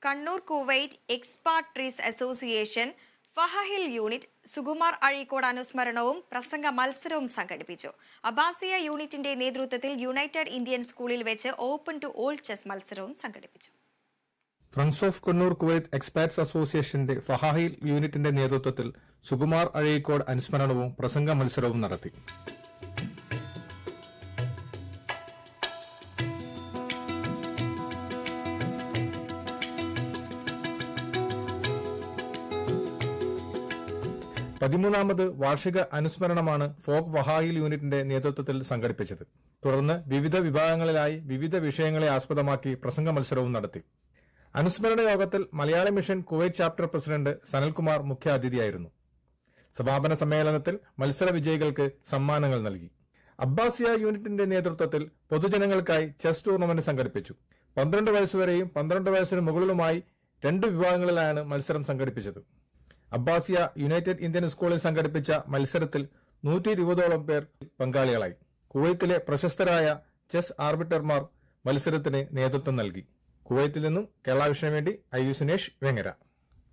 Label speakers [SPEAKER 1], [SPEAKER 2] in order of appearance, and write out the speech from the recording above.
[SPEAKER 1] Kannur Kuwait expatriates association Fahaheel unit Sukumar Azhikode അനുസ്മരണവും പ്രസംഗ മത്സരവും സംഘടിപ്പിച്ചു. അബ്ബാസിയ യൂണിറ്റിന്റെ നേതൃത്വത്തിൽ യുണൈറ്റഡ് ഇന്ത്യൻ സ്കൂളിൽ വെച്ച് ഓപ്പൺ ടു ഓൾ ചെസ് മത്സരവും സംഘടിപ്പിച്ചു.
[SPEAKER 2] Friends of Kannur Kuwait expats അസോസിയേഷന്റെ ഫഹാഹിൽ യൂണിറ്റിന്റെ നേതൃത്വത്തിൽ സുകുമാർ അഴീക്കോട് അനുസ്മരണവും പ്രസംഗ മത്സരവും നടത്തി. പതിമൂന്നാമത് വാർഷിക അനുസ്മരണമാണ് ഫോക്ക് വഹായിൽ യൂണിറ്റിന്റെ നേതൃത്വത്തിൽ സംഘടിപ്പിച്ചത്. തുടർന്ന് വിവിധ വിഭാഗങ്ങളിലായി വിവിധ വിഷയങ്ങളെ ആസ്പദമാക്കി പ്രസംഗ മത്സരവും നടത്തി. അനുസ്മരണ യോഗത്തിൽ Malayali mission Kuwait chapter president Sanalkumar മുഖ്യാതിഥിയായിരുന്നു. സമാപന സമ്മേളനത്തിൽ മത്സര വിജയികൾക്ക് സമ്മാനങ്ങൾ നൽകി. അബ്ബാസിയ യൂണിറ്റിന്റെ നേതൃത്വത്തിൽ പൊതുജനങ്ങൾക്കായി ചെസ് ടൂർണമെന്റ് സംഘടിപ്പിച്ചു. 12 വയസ്സുവരെയും 12 വയസ്സിന് മുകളിലുമായി 2 വിഭാഗങ്ങളിലാണ് മത്സരം സംഘടിപ്പിച്ചത്. അബ്ബാസിയ യുണൈറ്റഡ് ഇന്ത്യൻ സ്കൂളിൽ സംഘടിപ്പിച്ച മത്സരത്തിൽ 120ഓളം പേർ പങ്കാളികളായി. കുവൈത്തിലെ പ്രശസ്തരായ ചെസ് ആർബിറ്റർമാർ മത്സരത്തിന് നേതൃത്വം നൽകി. കുവൈത്തിൽ നിന്നും കേരള വിഷന് വേണ്ടി ഐ വി സുനേഷ് വെങ്ങര.